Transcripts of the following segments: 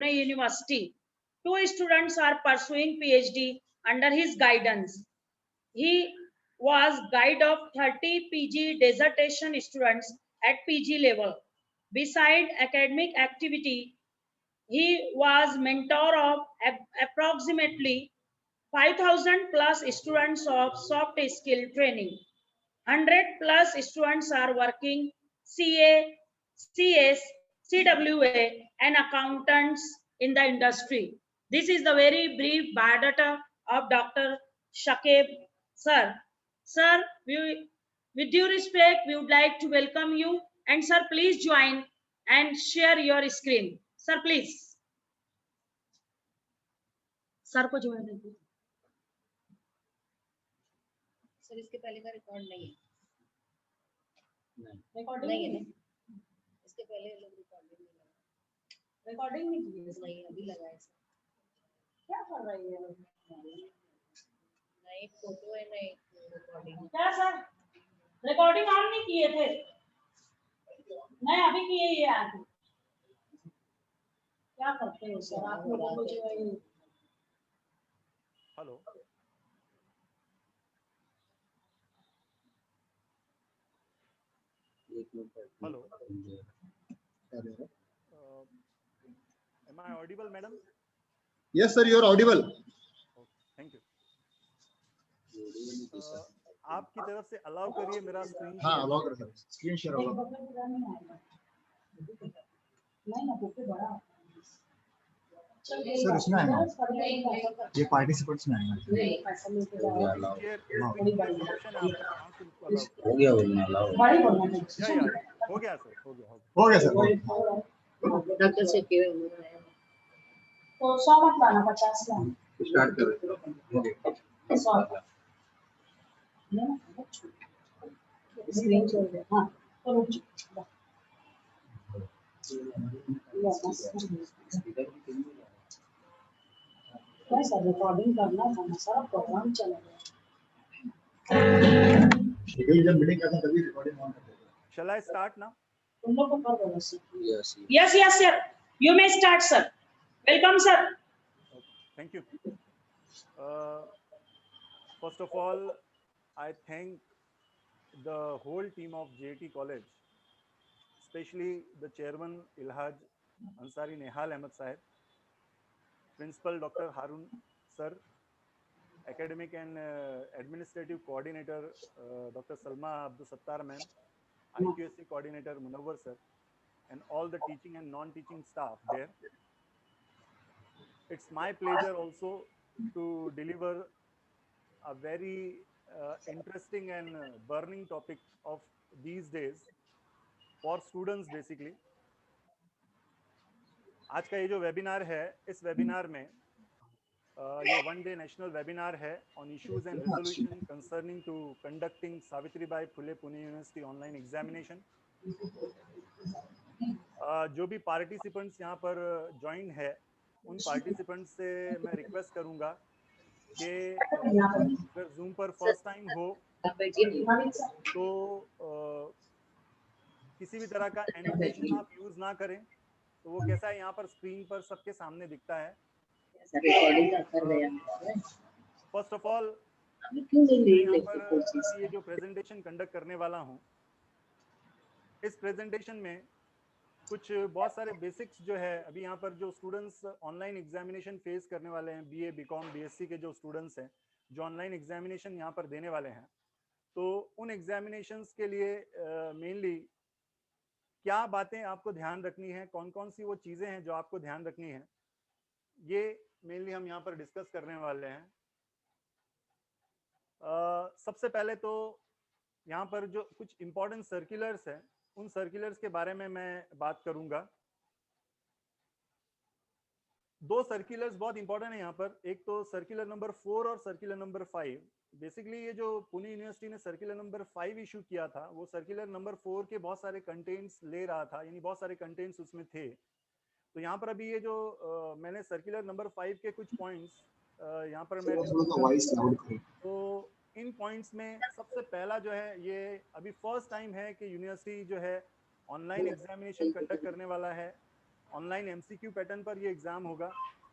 University. 2 students are pursuing PhD under his guidance. He was guide of 30 PG dissertation students at PG level. Beside academic activity, he was mentor of approximately 5,000 plus students of soft skill training. 100 plus students are working CA, CS, CWA, and accountants in the industry. This is the very brief biodata of Dr. Shakib, sir. Sir, with due respect, we would like to welcome you. And sir, please join and share your screen. Sir, please. Sir को join दीजिए. Sir इसके पहले का record नहीं है. Recording नहीं है. इसके पहले लोग रिकॉर्डिंग नहीं लगा. रिकॉर्डिंग नहीं की है. नहीं अभी लगा है सर. क्या कर रही है? ना एक फोटो है ना एक रिकॉर्डिंग. क्या सर रिकॉर्डिंग ऑन नहीं किए थे? नहीं अभी किए ये आज. क्या करते हो सर आप लोगों को जो है. Hello hello am I audible madam? Yes sir, you are audible. Thank you. आपकी तरफ से अलाउ करिए मेरा स्क्रीन. हाँ अलाउ कर सर. स्क्रीन शेयर होगा. नहीं ना बुक बड़ा सर इसमें आएगा. ये पार्टिसिपेंट्स में आएगा. हो गया बोलना अलाउ. हो गया सर. हो गया सर. डॉक्टर से के तो 100 मत लाना 50 लाना. स्टार्ट करो. 100 स्क्रीन छोड़ दे. हाँ तो रुक जाओ. सर रिकॉर्डिंग करना था ना सारा प्रोग्राम चल रहा है. जब मीटिंग करते हैं तभी रिकॉर्डिंग ऑन करते हैं. Shall I start now? तुम लोग को कर दो sir. Yes. Yes sir. You may start sir. Welcome sir. Thank you. First of all, I thank the whole team of JT College, especially the chairman Ilhaj Ansari Nehal Ahmed Sahib, Principal Dr. Harun Sir, Academic and Administrative Coordinator Dr. Salma Abdul Sattar Ma'am, IQSC Coordinator Munawwar Sir, and all the teaching and non-teaching staff there. It's my pleasure also to deliver a very interesting and burning topic of these days for students basically. आज का ये जो webinar है, इस webinar में ये 1 day national webinar है on issues and resolution concerning to conducting Savitribai Phule Pune university online examination. जो भी पार्टिसिपेंट्स यहाँ पर ज्वाइन है उन पार्टिसिपेंट्स से मैं रिक्वेस्ट करूँगा कि अगर जूम पर फर्स्ट टाइम हो तो किसी भी तरह का एनोटेशन आप यूज़ ना करें. तो वो कैसा है यहाँ पर स्क्रीन पर सबके सामने दिखता है. फर्स्ट ऑफ ऑल यहाँ पर ये जो प्रेजेंटेशन कंडक्ट करने वाला हूँ, इस प्रेजेंटेशन में कुछ बहुत सारे बेसिक्स जो है अभी यहाँ पर जो स्टूडेंट्स ऑनलाइन एग्जामिनेशन फेस करने वाले हैं, बीए बीकॉम बीएससी के जो स्टूडेंट्स हैं जो ऑनलाइन एग्जामिनेशन यहाँ पर देने वाले हैं, तो उन एग्जामिनेशंस के लिए मेनली क्या बातें आपको ध्यान रखनी है, कौन कौन सी वो चीज़ें हैं जो आपको ध्यान रखनी है, ये मेनली हम यहाँ पर डिस्कस करने वाले हैं. सबसे पहले तो यहाँ पर जो कुछ इम्पोर्टेंट सर्कुलर्स हैं उन सर्कुलर्स के बारे में मैं बात करूँगा. 2 सर्कुलर्स बहुत इंपॉर्टेंट है यहाँ पर. एक तो सर्कुलर नंबर 4 और सर्कुलर नंबर 5. बेसिकली ये जो पुणे यूनिवर्सिटी ने सर्कुलर नंबर 5 इशू किया था, वो सर्कुलर नंबर 4 के बहुत सारे कंटेंट्स ले रहा था, यानी बहुत सारे कंटेंट्स उसमें थे. तो यहाँ पर अभी ये जो मैंने सर्कुलर नंबर 5 के कुछ पॉइंट्स यहाँ पर मैं तो इन पॉइंट्स में सबसे पहला जो है, ये अभी फर्स्ट टाइम है कि यूनिवर्सिटी जो है ऑनलाइन एग्जामिनेशन कंडक्ट करने वाला है ऑनलाइन एमसीक्यू पैटर्न पर ये एग्जाम होगा।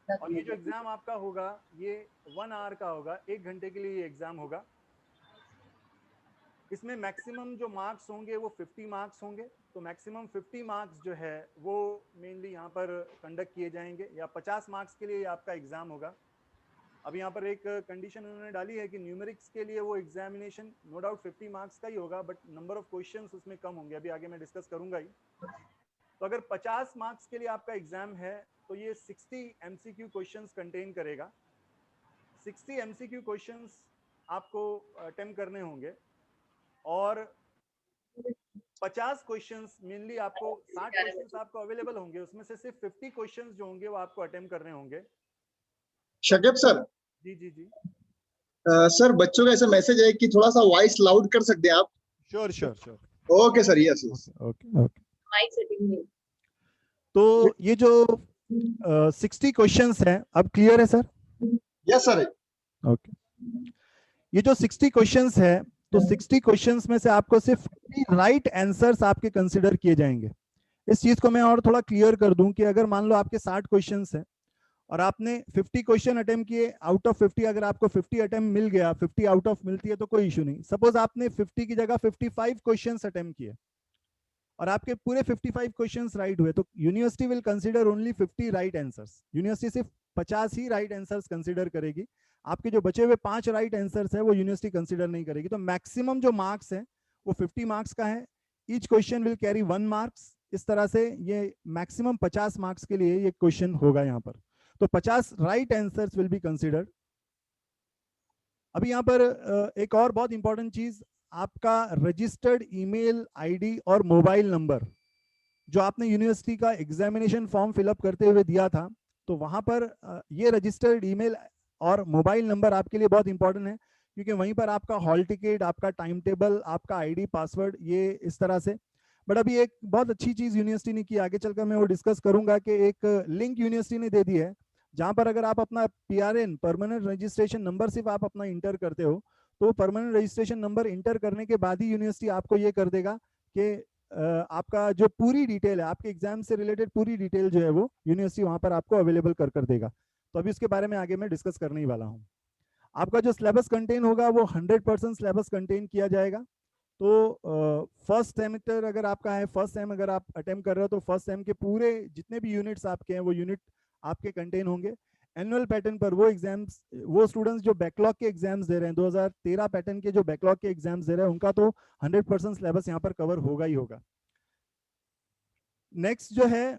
और ये जो एग्जाम आपका होगा ये 1 आवर का होगा, 1 घंटे के लिए ये एग्जाम होगा। इसमें मैक्सिमम जो मार्क्स होंगे वो 50 मार्क्स होंगे। तो मैक्सिमम 50 मार्क्स जो है वो मेनली यहाँ पर कंडक्ट किए जाएंगे, या 50 मार्क्स के लिए आपका एग्जाम होगा। अब यहाँ पर एक कंडीशन उन्होंने डाली है कि न्यूमेरिक्स के लिए वो एग्जामिनेशन नो डाउट 50 मार्क्स का ही होगा, बट नंबर ऑफ क्वेश्चंस उसमें कम होंगे, अभी आगे मैं डिस्कस करूंगा ही। तो अगर 50 मार्क्स के लिए आपका एग्जाम है तो ये 60 एमसीक्यू क्वेश्चंस कंटेन करेगा। 60 एमसीक्यू क्वेश्चंस आपको अटेम्प्ट करने होंगे, और 50 क्वेश्चंस मेनली आपको 60 क्वेश्चंस आपको अवेलेबल होंगे, उसमें से सिर्फ 50 क्वेश्चंस जो होंगे वो आपको अटेम्प्ट करने होंगे। शकीब सर, जी जी जी सर बच्चों का ऐसा मैसेज है कि थोड़ा सा वॉइस लाउड कर सकते हैं आप? Sure sure sure, okay sir, yes yes, okay okay. Mike setting में तो ये जो 60 क्वेश्चंस हैं, अब क्लियर है सर? Yes sir. ओके, ये जो 60 क्वेश्चंस है, तो 60 क्वेश्चंस में से आपको सिर्फ 50 राइट आंसर्स आपके कंसिडर किए जाएंगे। इस चीज को मैं और थोड़ा क्लियर कर दूं कि अगर मान लो आपके 60 क्वेश्चंस हैं और आपने 50 क्वेश्चन अटेम्प्ट किए, आउट ऑफ 50 अगर आपको 50 अटेम्प्ट मिल गया, 50 आउट ऑफ मिलती है तो कोई इशू नहीं। सपोज आपने 50 की जगह 55 क्वेश्चंस अटेम्प्ट किए और आपके पूरे 55 क्वेश्चंस राइट हुए, तो university will consider only 50 right answers. University सिर्फ 50 ही राइट आंसर्स कंसीडर करेगी, आपके जो बचे हुए 5 राइट आंसर्स है वो यूनिवर्सिटी कंसीडर नहीं करेगी। तो मैक्सिमम जो मार्क्स है वो 50 मार्क्स का है। Each question will carry 1 marks. इस तरह से ये मैक्सिमम 50 मार्क्स के लिए ये क्वेश्चन होगा यहाँ पर। तो 50 right answers will be considered. अभी यहाँ पर एक और बहुत इंपॉर्टेंट चीज, आपका रजिस्टर्ड ईमेल आईडी और मोबाइल नंबर जो आपने यूनिवर्सिटी का एग्जामिनेशन फॉर्म फिलअप करते हुए दिया था, तो वहां पर ये रजिस्टर्ड ईमेल और मोबाइल नंबर आपके लिए बहुत इंपॉर्टेंट है, क्योंकि वहीं पर आपका हॉल टिकट, आपका टाइम टेबल, आपका आईडी, पासवर्ड, ये इस तरह से। बट अभी एक बहुत अच्छी चीज यूनिवर्सिटी ने की, आगे चलकर मैं वो डिस्कस करूंगा, कि एक लिंक यूनिवर्सिटी ने दे दी है जहां पर अगर आप अपना PRN परमानेंट रजिस्ट्रेशन नंबर सिर्फ आप अपना इंटर करते हो, तो परमानेंट रजिस्ट्रेशन नंबर इंटर करने के बाद ही यूनिवर्सिटी आपको ये कर देगा कि आपका जो पूरी डिटेल है, आपके एग्जाम से रिलेटेड पूरी डिटेल जो है वो यूनिवर्सिटी वहां पर आपको अवेलेबल कर देगा। तो अभी उसके बारे में आगे मैं डिस्कस करने ही वाला हूँ। आपका जो सिलेबस कंटेन होगा वो 100% सिलेबस कंटेन किया जाएगा। तो फर्स्ट सेमेस्टर अगर आपका है, फर्स्ट सेम अगर आप अटेम्प्ट कर रहे हो, तो फर्स्ट सेम के पूरे जितने भी यूनिट्स आपके हैं वो यूनिट आपके कंटेन होंगे। एनुअल पैटर्न पर वो एग्जाम्स, वो स्टूडेंट्स जो बैकलॉग के एग्जाम्स दे रहे हैं, 2013 पैटर्न के जो बैकलॉग के एग्जाम्स दे रहे हैं, उनका तो 100% सिलेबस यहाँ पर कवर होगा ही होगा। नेक्स्ट जो है,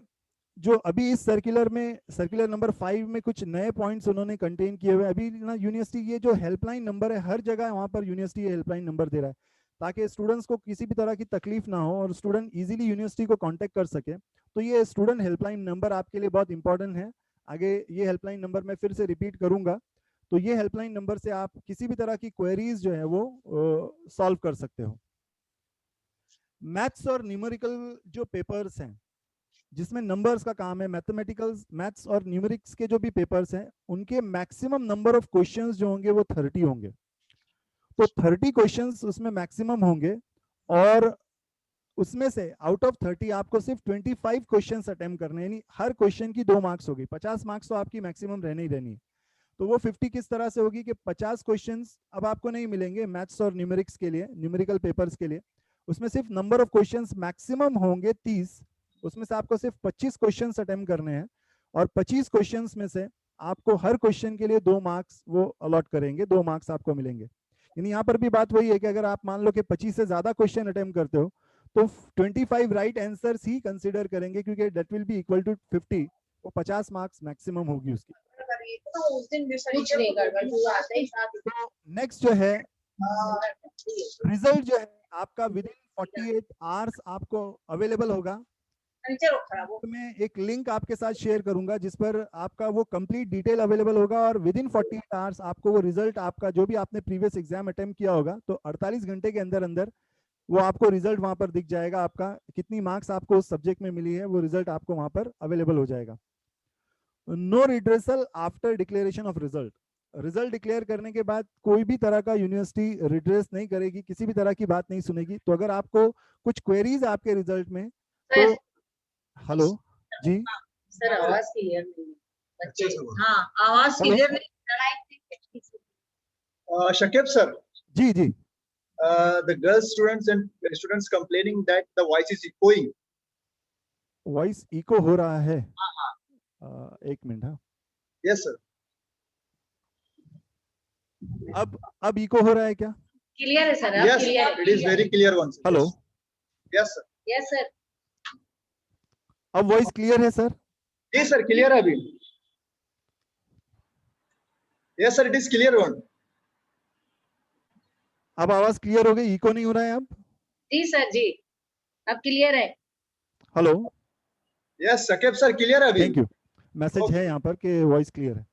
जो अभी इस सर्कुलर में, सर्कुलर नंबर 5 में कुछ नए पॉइंट्स उन्होंने कंटेन किए हुए। अभी ना यूनिवर्सिटी ये जो हेल्पलाइन नंबर है, हर जगह वहाँ पर यूनिवर्सिटी हेल्पलाइन नंबर दे रहा है, ताकि स्टूडेंट्स को किसी भी तरह की तकलीफ ना हो और स्टूडेंट इजीली यूनिवर्सिटी को कांटेक्ट कर सके। तो ये स्टूडेंट हेल्पलाइन नंबर आपके लिए बहुत इंपॉर्टेंट है। आगे ये हेल्पलाइन नंबर मैं फिर से रिपीट करूंगा। तो ये हेल्पलाइन नंबर से आप किसी भी तरह की क्वेरीज जो है वो सॉल्व कर सकते हो। मैथ्स और न्यूमेरिकल जो पेपर्स हैं, जिसमें नंबर्स का काम है, मैथमेटिकल्स, मैथ्स और न्यूमेरिक्स के जो भी पेपर्स हैं, उनके मैक्सिमम नंबर ऑफ क्वेश्चंस जो होंगे वो 30 होंगे। तो 30 क्वेश्चंस उसमें मैक्सिमम होंगे, और उसमें से आउट ऑफ 30 आपको सिर्फ 25 क्वेश्चंस अटेम्प्ट करने, यानी हर क्वेश्चन की 2 मार्क्स होगी। 50 मार्क्स तो आपकी मैक्सिमम रहने ही रहनी है। तो वो 50 किस तरह से होगी कि 50 क्वेश्चंस अब आपको नहीं मिलेंगे मैथ्स और न्यूमेरिक्स के लिए, न्यूमेरिकल पेपर्स के लिए। उसमें सिर्फ नंबर ऑफ क्वेश्चंस मैक्सिमम होंगे 30, उसमें से आपको सिर्फ 25 क्वेश्चंस अटेम्प्ट करने हैं, और 25 क्वेश्चंस में से आपको हर क्वेश्चन के लिए 2 मार्क्स वो अलॉट करेंगे, 2 मार्क्स आपको मिलेंगे। यानी यहाँ पर भी बात वही है कि अगर आप मान लो कि 25 से ज्यादा क्वेश्चन अटेम्प्ट करते हो, तो 25 राइट आंसर्स ही कंसीडर करेंगे, क्योंकि that will be equal to 50, तो 50 मार्क्स मैक्सिमम होगी उसकी। तो उस दिन भी कुछ नहीं गड़बड़ हुआ आता है साथ। नेक्स्ट जो है, रिजल्ट जो है आपका विद इन 48 आवर्स आपको अवेलेबल होगा। तो मैं एक लिंक आपके साथ शेयर करूंगा जिस पर आपका वो कंप्लीट डिटेल अवेलेबल होगा, और विद इन 48 आवर्स आपको वो रिजल्ट, आपका जो भी आपने प्रीवियस एग्जाम अटेम्प्ट किया होगा, तो 48 घंटे के अंदर अंदर वो आपको रिजल्ट वहां पर दिख जाएगा। आपका कितनी मार्क्स आपको उस सब्जेक्ट में मिली है, वो रिजल्ट आपको वहां पर अवेलेबल हो जाएगा। No redressal after declaration of result. Result declare करने के बाद कोई भी तरह का यूनिवर्सिटी रिड्रेस नहीं करेगी, किसी भी तरह की बात नहीं सुनेगी। तो अगर आपको कुछ क्वेरीज आपके रिजल्ट में, तो हेलो जी, सर आवाज क्लियर नहीं है बच्चे अच्छे से बोलो। हाँ आवाज Hello? क्लियर नहीं Shakib sir, जी जी the girl students complaining that the voice is echoing. Voice echo हो रहा है। एक मिनट। हाँ, Yes sir. अब इको हो रहा है क्या? क्लियर है sir Yes, it is very clear one. Sir. Hello, Yes sir. Yes sir अब वॉइस क्लियर है सर? जी सर क्लियर है अभी। Yes sir, it is clear one. अब आवाज क्लियर हो गई, इको नहीं हो रहा है अब? जी सर जी अब क्लियर है। Hello, Yes, Shakib sir clear है अभी। Thank you. Message Okay. है यहाँ पर कि वॉइस क्लियर है।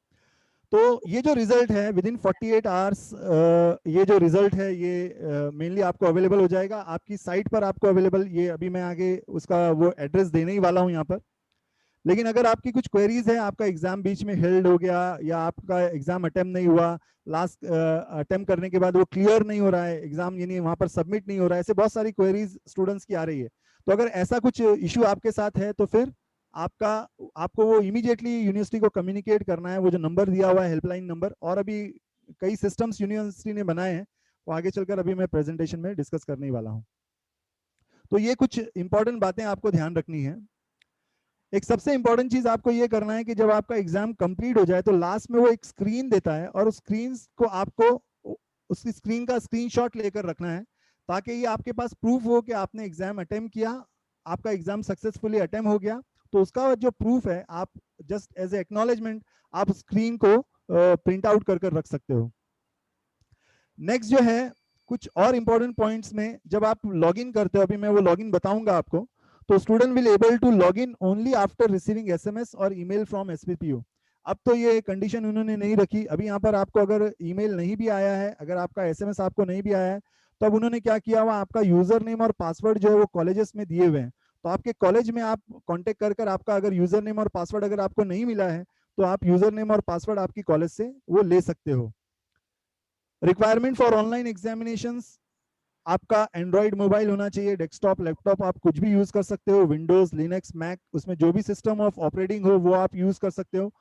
तो ये जो रिजल्ट है विद इन 48 आवर्स, ये जो रिजल्ट है ये मेनली आपको अवेलेबल हो जाएगा आपकी साइट पर, आपको अवेलेबल, ये अभी मैं आगे उसका वो एड्रेस देने ही वाला हूँ यहाँ पर। लेकिन अगर आपकी कुछ क्वेरीज है, आपका एग्जाम बीच में हेल्ड हो गया या आपका एग्जाम अटेम्प्ट नहीं हुआ, लास्ट अटेम्प्ट करने के बाद वो क्लियर नहीं हो रहा है एग्जाम, यानी वहां पर सबमिट नहीं हो रहा है, ऐसे बहुत सारी क्वेरीज स्टूडेंट्स की आ रही है। तो अगर ऐसा कुछ इश्यू आपके साथ है तो फिर आपको वो इमीडिएटली यूनिवर्सिटी को कम्युनिकेट करना है, वो जो नंबर दिया हुआ है हेल्पलाइन नंबर, और अभी कई सिस्टम्स यूनिवर्सिटी ने बनाए हैं, वो आगे चलकर अभी मैं प्रेजेंटेशन में डिस्कस करने वाला हूँ। तो ये कुछ इंपॉर्टेंट बातें आपको ध्यान रखनी है। एक सबसे इंपॉर्टेंट चीज आपको ये करना है कि जब आपका एग्जाम कंप्लीट हो जाए तो लास्ट में वो एक स्क्रीन देता है, और उस स्क्रीन को आपको उसकी स्क्रीन का स्क्रीनशॉट लेकर रखना है, ताकि ये आपके पास प्रूफ हो कि आपने एग्जाम अटेम्प्ट किया, आपका एग्जाम सक्सेसफुली अटेम्प्ट हो गया। तो उसका जो प्रूफ है आप जस्ट एज ए एक्नॉलेजमेंट आप स्क्रीन को प्रिंट आउट कर रख सकते हो। नेक्स्ट जो है कुछ और इंपॉर्टेंट पॉइंट्स में, जब आप लॉगिन करते हो, अभी मैं वो लॉगिन बताऊंगा आपको, तो student will able to log in only after receiving SMS और ईमेल फ्रॉम एसपीपीयू। अब तो ये कंडीशन उन्होंने नहीं रखी, अभी यहाँ पर आपको अगर ईमेल नहीं भी आया है, अगर आपका एसएमएस आपको नहीं भी आया है, तो अब उन्होंने क्या किया हुआ, आपका यूजर नेम और पासवर्ड जो है वो कॉलेजेस में दिए हुए हैं, तो आपके कॉलेज में आप कांटेक्ट कर आपका अगर यूजर नेम और पासवर्ड अगर आपको नहीं मिला है तो आप यूजर नेम और पासवर्ड आपकी कॉलेज से वो ले सकते हो। रिक्वायरमेंट फॉर ऑनलाइन एग्जामिनेशंस, आपका एंड्रॉइड मोबाइल होना चाहिए, डेस्कटॉप लैपटॉप आप कुछ भी यूज कर सकते हो, विंडोज लिनक्स मैक, उसमें जो भी सिस्टम ऑफ ऑपरेटिंग हो वो आप यूज कर सकते हो।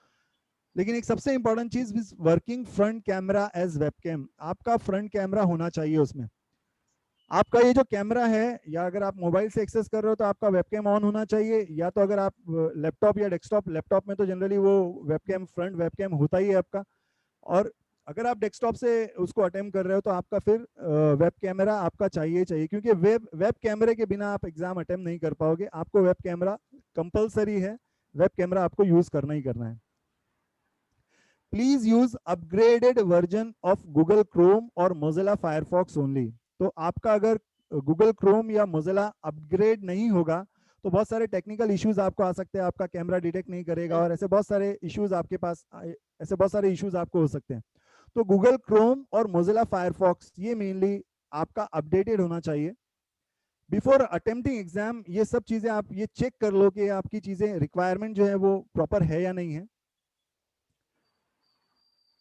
लेकिन एक सबसे इंपॉर्टेंट चीज, working front camera as webcam, आपका फ्रंट कैमरा होना चाहिए उसमें। आपका ये जो कैमरा है, या अगर आप मोबाइल से एक्सेस कर रहे हो तो आपका वेबकैम ऑन होना चाहिए, या तो अगर आप लैपटॉप या डेस्कटॉप, लैपटॉप में तो जनरली वो वेबकैम फ्रंट वेबकैम होता ही है आपका, और अगर आप डेस्कटॉप से उसको अटेम्प्ट कर रहे हो तो आपका फिर वेब कैमरा आपका चाहिए, क्योंकि वेब कैमरे के बिना आप एग्जाम अटेम्प्ट नहीं कर पाओगे, आपको वेब कैमरा कंपलसरी है, वेब कैमरा आपको यूज करना ही करना है। Please use upgraded version of Google Chrome और मोजिला फायरफॉक्स ओनली। तो आपका अगर गूगल क्रोम या मोजिला अपग्रेड नहीं होगा तो बहुत सारे टेक्निकल इश्यूज आपको आ सकते हैं, आपका कैमरा डिटेक्ट नहीं करेगा, और ऐसे बहुत सारे इश्यूज आपके पास, ऐसे बहुत सारे इश्यूज आपको हो सकते हैं। तो गूगल क्रोम और मोजिला फायरफॉक्स ये मेनली आपका अपडेटेड होना चाहिए बिफोर अटेम्प्टिंग एग्जाम। ये सब चीजें आप ये चेक कर लो कि आपकी चीजें रिक्वायरमेंट जो है वो प्रॉपर है या नहीं है।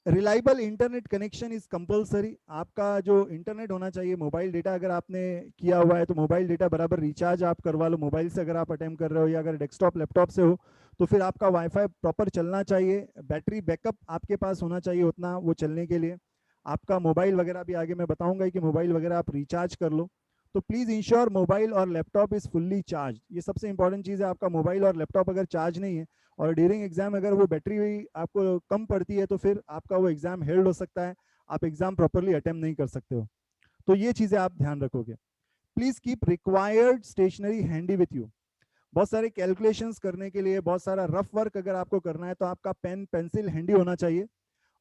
Reliable internet connection is compulsory, आपका जो इंटरनेट होना चाहिए, मोबाइल डेटा अगर आपने किया हुआ है तो मोबाइल डेटा बराबर रिचार्ज आप करवा लो, मोबाइल से अगर आप अटेम्प्ट कर रहे हो, या अगर डेस्कटॉप लैपटॉप से हो तो फिर आपका वाईफाई प्रॉपर चलना चाहिए, बैटरी बैकअप आपके पास होना चाहिए उतना वो चलने के लिए। आपका मोबाइल वगैरह भी आगे मैं बताऊंगा कि मोबाइल वगैरह आप रिचार्ज कर लो। तो प्लीज इंश्योर मोबाइल और लैपटॉप इज फुल्ली चार्ज, ये सबसे इंपॉर्टेंट चीज है। आपका मोबाइल और लैपटॉप अगर चार्ज नहीं है और ड्यूरिंग एग्जाम अगर वो बैटरी आपको कम पड़ती है तो फिर आपका वो एग्जाम हेल्ड हो सकता है, आप एग्जाम प्रॉपरली अटेम्प्ट नहीं कर सकते हो। तो ये चीजें आप ध्यान रखोगे। Please keep required stationery handy with you, बहुत सारे कैलकुलेशंस करने के लिए, बहुत सारा रफ वर्क अगर आपको करना है तो आपका पेन पेंसिल हैंडी होना चाहिए,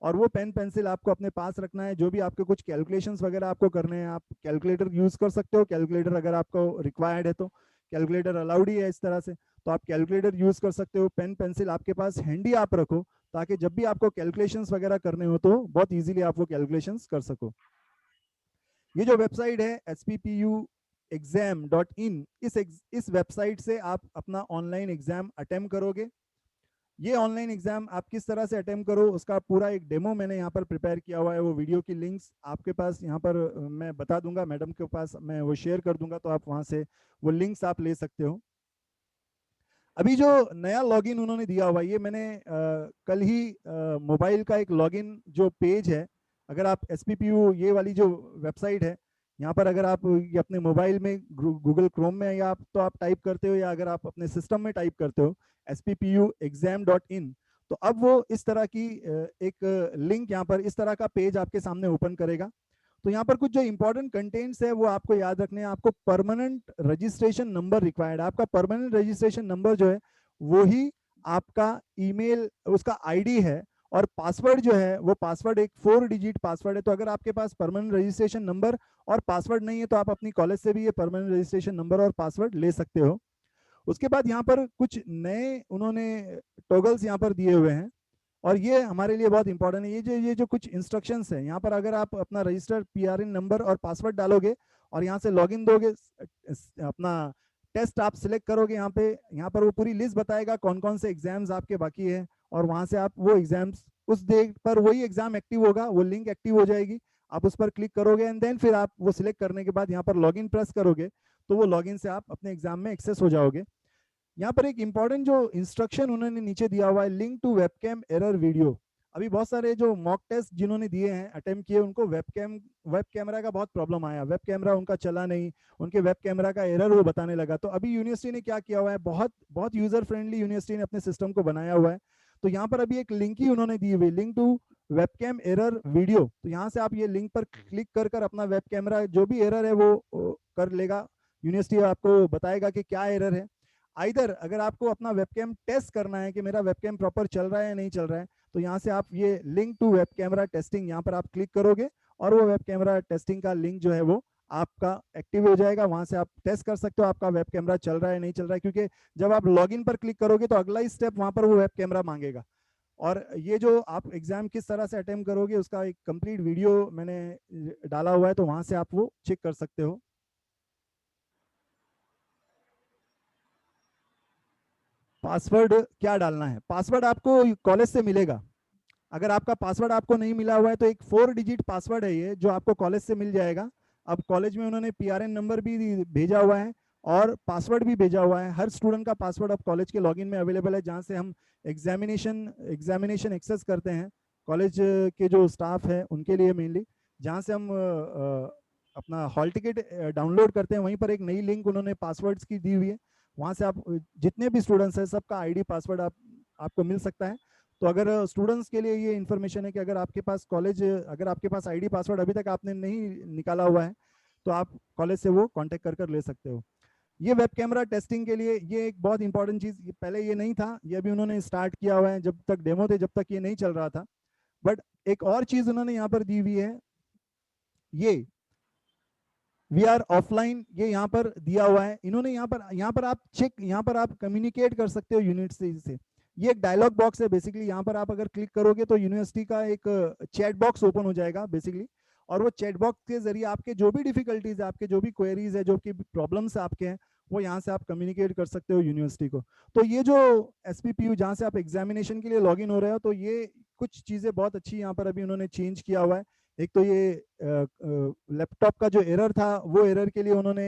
और वो पेन पेंसिल आपको अपने पास रखना है। जो भी आपके कुछ कैलकुलेशंस वगैरह आपको करने हैं, आप कैलकुलेटर यूज कर सकते हो, कैलकुलेटर अगर आपको रिक्वायर्ड है तो कैलकुलेटर अलाउड ही है इस तरह से, तो आप कैलकुलेटर यूज कर सकते हो। पेन पेंसिल आपके पास हैंडी आप रखो, ताकि जब भी आपको कैलकुलेशंस वगैरह करने हो तो बहुत इजीली आप वो कैलकुलेशंस कर सको। ये जो वेबसाइट है sppuexam.in, इस वेबसाइट से आप अपना ऑनलाइन एग्जाम अटेम्प्ट करोगे। ये ऑनलाइन एग्जाम आप किस तरह से अटेम्प्ट करो उसका पूरा एक डेमो मैंने यहाँ पर प्रिपेयर किया हुआ है, वो वीडियो की लिंक्स आपके पास यहाँ पर मैं बता दूंगा, मैडम के पास मैं वो शेयर कर दूंगा, तो आप वहाँ से वो लिंक्स आप ले सकते हो। अभी जो नया लॉगिन उन्होंने दिया हुआ है, ये मैंने कल ही मोबाइल का एक लॉगिन जो पेज है, अगर आप SPPU ये वाली जो वेबसाइट है, यहाँ पर अगर आप ये अपने मोबाइल में गूगल क्रोम में या आप तो आप टाइप करते हो, या अगर आप अपने सिस्टम में टाइप करते हो SPPUexam.in, तो अब वो इस तरह की एक लिंक यहाँ पर इस तरह का पेज आपके सामने ओपन करेगा। तो यहाँ पर कुछ जो इंपॉर्टेंट कंटेंट्स है वो आपको याद रखने हैं। आपको परमानेंट रजिस्ट्रेशन नंबर रिक्वायर्ड है। आपका परमानेंट रजिस्ट्रेशन नंबर जो है वो ही आपका ईमेल उसका आईडी है, और पासवर्ड जो है वो पासवर्ड एक 4 डिजिट पासवर्ड है। तो अगर आपके पास परमानेंट रजिस्ट्रेशन नंबर और पासवर्ड नहीं है तो आप अपनी कॉलेज से भी ये परमानेंट रजिस्ट्रेशन नंबर और पासवर्ड ले सकते हो। उसके बाद यहाँ पर कुछ नए उन्होंने टॉगल्स यहाँ पर दिए हुए हैं, और ये हमारे लिए बहुत इंपॉर्टेंट है। ये जो कुछ इंस्ट्रक्शंस है यहाँ पर, अगर आप अपना रजिस्टर्ड PRN नंबर और पासवर्ड डालोगे और यहाँ से लॉगिन दोगे, अपना टेस्ट आप सिलेक्ट करोगे, यहाँ पर वो पूरी लिस्ट बताएगा कौन कौन से एग्जाम्स आपके बाकी है, और वहां से आप वो एग्जाम्स उस डेट पर वही एग्जाम एक्टिव होगा, वो लिंक एक्टिव हो जाएगी, आप उस पर क्लिक करोगे एंड देन फिर आप वो सिलेक्ट करने के बाद यहाँ पर लॉगिन प्रेस करोगे तो वो लॉगिन से आप अपने एग्जाम में एक्सेस हो जाओगे। यहाँ पर एक इंपॉर्टेंट जो इंस्ट्रक्शन उन्होंने नीचे दिया हुआ है, link to webcam error video. अभी बहुत सारे जो मॉक टेस्ट जिन्होंने दिए हैं, अटेम्प्ट किए, उनको वेब कैमरा का बहुत प्रॉब्लम आया, वेब कैमरा उनका चला नहीं, उनके वेब कैमरा का एरर वो बताने लगा। तो अभी यूनिवर्सिटी ने क्या किया हुआ है, बहुत यूजर फ्रेंडली यूनिवर्सिटी ने अपने सिस्टम को बनाया हुआ है। तो यहाँ पर अभी एक लिंक ही उन्होंने दी हुई, link to webcam error video. तो यहाँ से आप ये लिंक पर क्लिक कर अपना वेब कैमरा जो भी एरर है वो कर लेगा। यूनिवर्सिटी आपको बताएगा कि क्या एरर है। आइदर अगर आपको अपना वेबकैम टेस्ट करना है कि मेरा वेबकैम प्रॉपर चल रहा है या नहीं चल रहा है, तो यहाँ से आप ये link to web camera testing यहाँ पर आप क्लिक करोगे और वो वेब कैमरा टेस्टिंग का लिंक जो है वो आपका एक्टिव हो जाएगा। वहां से आप टेस्ट कर सकते हो आपका वेब कैमरा चल रहा है नहीं चल रहा है, क्योंकि जब आप लॉगिन पर क्लिक करोगे तो अगला ही स्टेप वहां पर वो वेब कैमरा मांगेगा। और ये जो आप एग्जाम किस तरह से अटेम्प्ट करोगे उसका एक कंप्लीट वीडियो मैंने डाला हुआ है, तो वहां से आप वो चेक कर सकते हो। पासवर्ड क्या डालना है, पासवर्ड आपको कॉलेज से मिलेगा। अगर आपका पासवर्ड आपको नहीं मिला हुआ है तो एक 4 डिजिट पासवर्ड है ये, जो आपको कॉलेज से मिल जाएगा। अब कॉलेज में उन्होंने PRN नंबर भी भेजा हुआ है और पासवर्ड भी भेजा हुआ है। हर स्टूडेंट का पासवर्ड अब कॉलेज के लॉगिन में अवेलेबल है, जहाँ से हम एग्जामिनेशन एक्सेस करते हैं कॉलेज के जो स्टाफ है उनके लिए मेनली, जहाँ से हम अपना हॉल टिकट डाउनलोड करते हैं। वहीं पर एक नई लिंक उन्होंने पासवर्ड्स की दी हुई है, वहाँ से आप जितने भी स्टूडेंट्स हैं सबका ID पासवर्ड आपको मिल सकता है। तो अगर स्टूडेंट्स के लिए ये इन्फॉर्मेशन है कि अगर आपके पास ID पासवर्ड अभी तक आपने नहीं निकाला हुआ है तो आप कॉलेज से वो कांटेक्ट कर ले सकते हो। ये वेब कैमरा टेस्टिंग के लिए ये एक बहुत इंपॉर्टेंट चीज़, पहले ये नहीं था, ये अभी उन्होंने स्टार्ट किया हुआ है। जब तक डेमो थे, जब तक ये नहीं चल रहा था। बट एक और चीज़ उन्होंने यहाँ पर दी हुई है, ये वी आर ऑफलाइन, ये यहाँ पर दिया हुआ है इन्होंने। यहाँ पर आप कम्युनिकेट कर सकते हो यूनिवर्सिटी से। ये एक डायलॉग बॉक्स है बेसिकली, यहाँ पर आप अगर क्लिक करोगे तो यूनिवर्सिटी का एक चैट बॉक्स ओपन हो जाएगा बेसिकली, और वो चैट बॉक्स के जरिए आपके जो भी डिफिकल्टीज है, आपके जो भी क्वेरीज है, जो भी प्रॉब्लम्स आपके हैं, वो यहाँ से आप कम्युनिकेट कर सकते हो यूनिवर्सिटी को। तो ये जो SPPU जहाँ से आप एग्जामिनेशन के लिए लॉगिन हो रहे हो, तो ये कुछ चीज़ें बहुत अच्छी यहाँ पर अभी उन्होंने चेंज किया हुआ है। एक तो ये लैपटॉप का जो एरर था वो एरर के लिए उन्होंने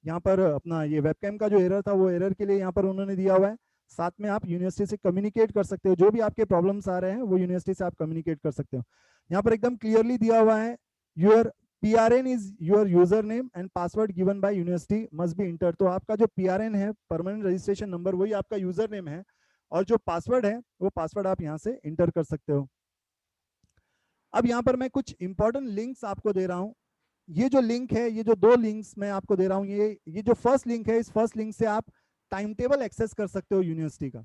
यहाँ पर अपना ये वेबकैम का जो एरर था वो एरर के लिए यहाँ पर उन्होंने दिया हुआ है। साथ में आप यूनिवर्सिटी से कम्युनिकेट कर सकते हो, जो भी आपके प्रॉब्लम्स आ रहे हैं वो यूनिवर्सिटी से आप कम्युनिकेट कर सकते हो। यहाँ पर एकदम क्लियरली दिया हुआ है, your PRN is your user name and password given by university must be inter. तो आपका जो PRN है, परमानेंट रजिस्ट्रेशन नंबर, वही आपका यूजर नेम है, और जो पासवर्ड है वो पासवर्ड आप यहाँ से इंटर कर सकते हो। अब यहाँ पर मैं कुछ इंपॉर्टेंट लिंक्स आपको दे रहा हूँ। ये जो लिंक है, ये जो 2 लिंक्स मैं आपको दे रहा हूँ, ये जो फर्स्ट लिंक है, इस फर्स्ट लिंक से आप टाइम टेबल एक्सेस कर सकते हो यूनिवर्सिटी का।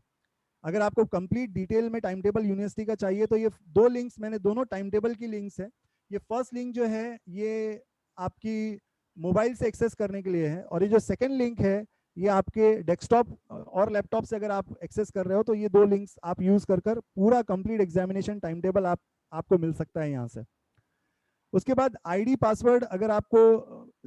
अगर आपको कंप्लीट डिटेल में टाइम टेबल यूनिवर्सिटी का चाहिए तो ये 2 लिंक्स मैंने, दोनों टाइम टेबल की लिंक्स है। ये फर्स्ट लिंक जो है ये आपकी मोबाइल से एक्सेस करने के लिए है, और ये जो सेकेंड लिंक है ये आपके डेस्कटॉप और लैपटॉप से अगर आप एक्सेस कर रहे हो तो ये 2 लिंक्स आप यूज कर पूरा कंप्लीट एग्जामिनेशन टाइम टेबल आपको मिल सकता है यहाँ से। उसके बाद ID पासवर्ड अगर आपको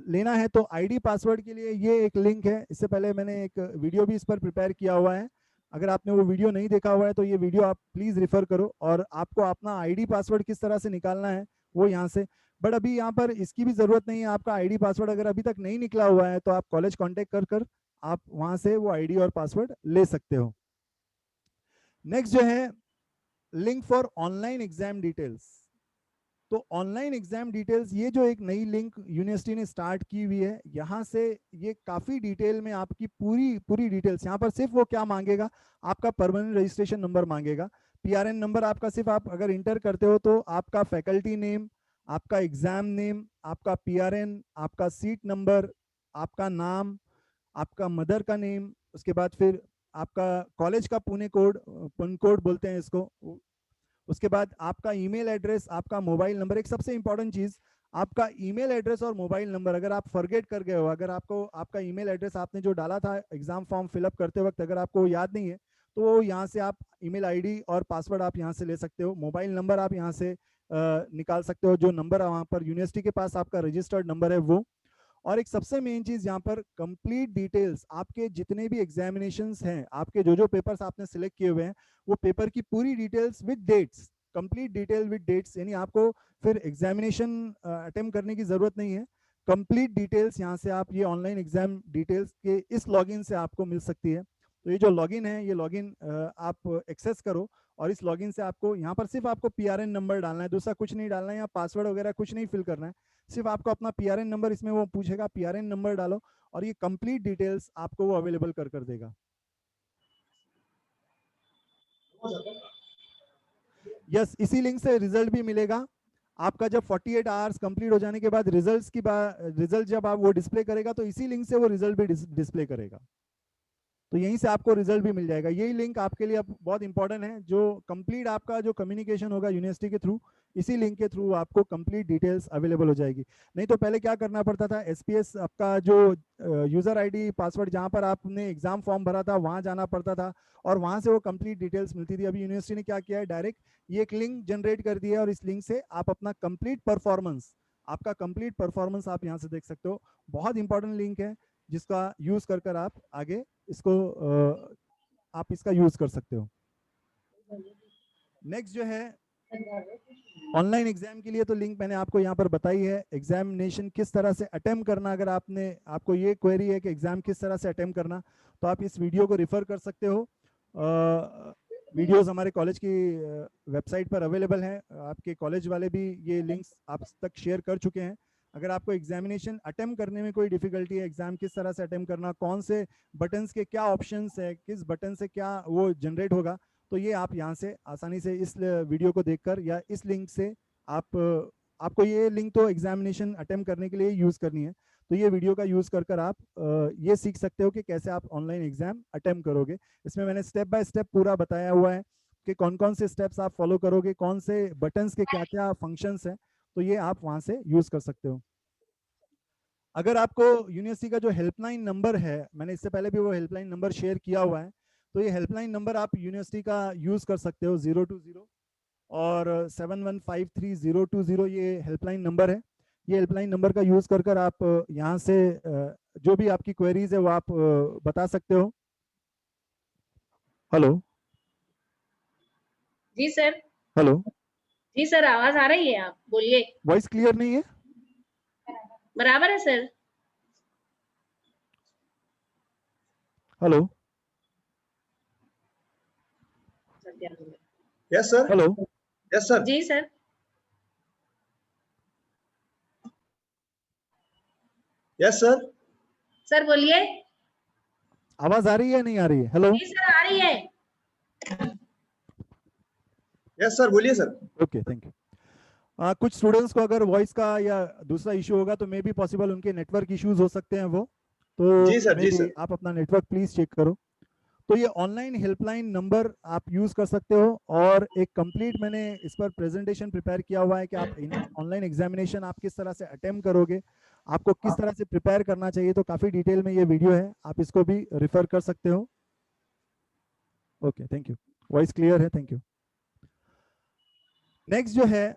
लेना है तो ID पासवर्ड के लिए ये एक लिंक है। इससे पहले मैंने एक वीडियो भी इस पर प्रिपेयर किया हुआ है, अगर आपने वो वीडियो नहीं देखा हुआ है तो ये वीडियो आप प्लीज रेफर करो, और आपको अपना ID पासवर्ड किस तरह से निकालना है वो यहाँ से। बट अभी यहाँ पर इसकी भी जरूरत नहीं है, आपका ID पासवर्ड अगर अभी तक नहीं निकला हुआ है तो आप कॉलेज कॉन्टेक्ट कर आप वहां से वो आईडी और पासवर्ड ले सकते हो। नेक्स्ट जो है link for online exam details. तो ऑनलाइन एग्जाम डिटेल्स, ये जो एक नई लिंक यूनिवर्सिटी ने स्टार्ट की हुई है, यहाँ से ये काफी डिटेल में आपकी पूरी डिटेल्स, यहाँ पर सिर्फ वो क्या मांगेगा, आपका परमानेंट रजिस्ट्रेशन नंबर मांगेगा। पीआरएन नंबर आपका सिर्फ आप अगर इंटर करते हो तो आपका फैकल्टी नेम, आपका एग्जाम नेम, आपका पीआरएन, आपका सीट नंबर, आपका नाम, आपका मदर का नेम, उसके बाद फिर आपका कॉलेज का पुणे कोड, पिन कोड बोलते हैं इसको, उसके बाद आपका ईमेल एड्रेस, आपका मोबाइल नंबर। एक सबसे इंपॉर्टेंट चीज, आपका ईमेल एड्रेस और मोबाइल नंबर अगर आप फॉरगेट कर गए हो, अगर आपको आपका ईमेल एड्रेस आपने जो डाला था एग्जाम फॉर्म फिलअप करते वक्त अगर आपको याद नहीं है, तो वो यहाँ से आप ईमेल आईडी और पासवर्ड आप यहाँ से ले सकते हो। मोबाइल नंबर आप यहाँ से निकाल सकते हो, जो नंबर वहाँ पर यूनिवर्सिटी के पास आपका रजिस्टर्ड नंबर है वो। और एक सबसे मेन चीज यहाँ पर कंप्लीट डिटेल्स, आपके जितने भी एग्जामिनेशंस हैं, आपके जो पेपर्स आपने सिलेक्ट किए हुए हैं, वो पेपर की पूरी details with dates, complete detail with dates, यानी आपको फिर एग्जामिनेशन अटेम्प्ट करने की जरूरत नहीं है। कंप्लीट डिटेल्स यहाँ से आप ये ऑनलाइन एग्जाम डिटेल्स के इस लॉगिन से आपको मिल सकती है। तो ये जो लॉगिन है, ये लॉगिन आप एक्सेस करो और इस लॉगिन से आपको यहाँ पर सिर्फ आपको पीआरएन नंबर डालना है, दूसरा कुछ नहीं डालना है, या पासवर्ड वगैरह कुछ नहीं फिल करना है, सिर्फ आपको अपना पीआरएन नंबर, इसमें वो पूछेगा पीआरएन नंबर डालो और ये कंप्लीट डिटेल्स आपको वो अवेलेबल कर देगा। यस, इसी लिंक से रिजल्ट भी मिलेगा आपका। जब 48 आवर्स कंप्लीट हो जाने के बाद रिजल्ट जब आप वो डिस्प्ले करेगा, तो इसी लिंक से वो रिजल्ट भी डिस्प्ले करेगा, तो यहीं से आपको रिजल्ट भी मिल जाएगा। यही लिंक आपके लिए अब बहुत इंपॉर्टेंट है, जो कंप्लीट आपका जो कम्युनिकेशन होगा यूनिवर्सिटी के थ्रू, इसी लिंक के थ्रू आपको कंप्लीट डिटेल्स अवेलेबल हो जाएगी। नहीं तो पहले क्या करना पड़ता था, एसपीएस आपका जो यूजर आईडी पासवर्ड जहां पर आपने एग्जाम फॉर्म भरा था वहां जाना पड़ता था और वहां से वो कंप्लीट डिटेल्स मिलती थी। अभी यूनिवर्सिटी ने क्या किया है, डायरेक्ट ये एक लिंक जनरेट कर दिया है और इस लिंक से आप अपना कंप्लीट परफॉर्मेंस, आपका कंप्लीट परफॉर्मेंस आप यहाँ से देख सकते हो। बहुत इंपॉर्टेंट लिंक है जिसका यूज कर आप आगे इसको आप इसका यूज कर सकते हो। नेक्स्ट जो है ऑनलाइन एग्जाम के लिए, तो लिंक मैंने आपको यहाँ पर बताई है। एग्जामिनेशन किस तरह से अटेम्प्ट करना, अगर आपको ये क्वेरी है कि एग्जाम किस तरह से अटेम्प्ट करना, तो आप इस वीडियो को रिफर कर सकते हो। वीडियोस हमारे कॉलेज की वेबसाइट पर अवेलेबल हैं, आपके कॉलेज वाले भी ये लिंक्स आप तक शेयर कर चुके हैं। अगर आपको एग्जामिनेशन अटेम्प्ट करने में कोई डिफिकल्टी है, एग्जाम किस तरह से अटेम्प्ट करना, कौन से बटन्स के क्या ऑप्शंस है, किस बटन से क्या वो जनरेट होगा, तो ये आप यहाँ से आसानी से इस वीडियो को देखकर या इस लिंक से आपको ये लिंक तो एग्जामिनेशन अटेम्प्ट करने के लिए यूज करनी है, तो ये वीडियो का यूज कर आप ये सीख सकते हो कि कैसे आप ऑनलाइन एग्जाम अटेम्प्ट करोगे। इसमें मैंने स्टेप बाय स्टेप पूरा बताया हुआ है कि कौन कौन से स्टेप्स आप फॉलो करोगे, कौन से बटन्स के क्या क्या फंक्शंस हैं, तो ये आप वहां से यूज कर सकते हो। अगर आपको यूनिवर्सिटी का जो हेल्पलाइन नंबर है, मैंने इससे पहले भी वो हेल्पलाइन नंबर शेयर किया हुआ है, तो ये हेल्पलाइन नंबर आप यूनिवर्सिटी का यूज कर सकते हो, 020 और 7153 ये हेल्पलाइन नंबर है। ये हेल्पलाइन नंबर का यूज कर आप यहाँ से जो भी आपकी क्वेरीज है वो आप बता सकते हो। हेलो जी सर। हेलो जी सर, आवाज आ रही है, आप बोलिए। वॉइस क्लियर नहीं है? बराबर है sir. Hello yes sir. Hello yes sir. जी सर। Yes sir. सर बोलिए। आवाज आ रही है नहीं आ रही है? हेलो जी सर, आ रही है। यस सर, बोलिए सर। Okay, thank you. कुछ स्टूडेंट्स को अगर वॉइस का या दूसरा इशू होगा तो मे बी पॉसिबल उनके नेटवर्क इश्यूज हो सकते हैं वो, तो जी सर, जी maybe सर। आप अपना नेटवर्क प्लीज चेक करो। तो ये ऑनलाइन हेल्पलाइन नंबर आप यूज कर सकते हो और एक कंप्लीट मैंने इस पर प्रेजेंटेशन प्रिपेयर किया हुआ है कि आप ऑनलाइन एग्जामिनेशन आप किस तरह से अटेम्प्ट करोगे, आपको किस तरह से प्रिपेयर करना चाहिए, तो काफी डिटेल में ये वीडियो है, आप इसको भी रिफर कर सकते हो। Okay, thank you. Voice clear है? Thank you. नेक्स्ट जो है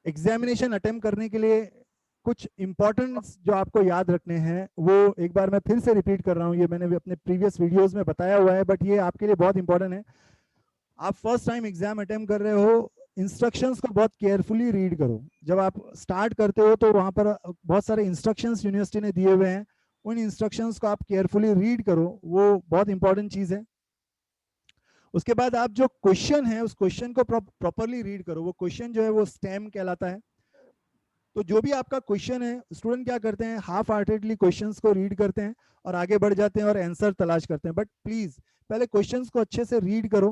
एग्जामिनेशन अटेम्प्ट करने के लिए कुछ इंपॉर्टेंट्स जो आपको याद रखने हैं, वो एक बार मैं फिर से रिपीट कर रहा हूँ, ये मैंने भी अपने प्रीवियस वीडियोस में बताया हुआ है, बट ये आपके लिए बहुत इंपॉर्टेंट है। आप फर्स्ट टाइम एग्जाम अटेम्प्ट कर रहे हो, इंस्ट्रक्शंस को बहुत केयरफुली रीड करो। जब आप स्टार्ट करते हो तो वहां पर बहुत सारे इंस्ट्रक्शंस यूनिवर्सिटी ने दिए हुए हैं, उन इंस्ट्रक्शंस को आप केयरफुली रीड करो, वो बहुत इंपॉर्टेंट चीज है। उसके बाद आप जो क्वेश्चन है उस क्वेश्चन को प्रॉपरली रीड करो। वो क्वेश्चन जो है वो स्टेम कहलाता है। तो जो भी आपका क्वेश्चन है, स्टूडेंट क्या करते हैं, हाफ हार्टेडली क्वेश्चंस को रीड करते हैं और आगे बढ़ जाते हैं और आंसर तलाश करते हैं। बट प्लीज पहले क्वेश्चंस को अच्छे से रीड करो।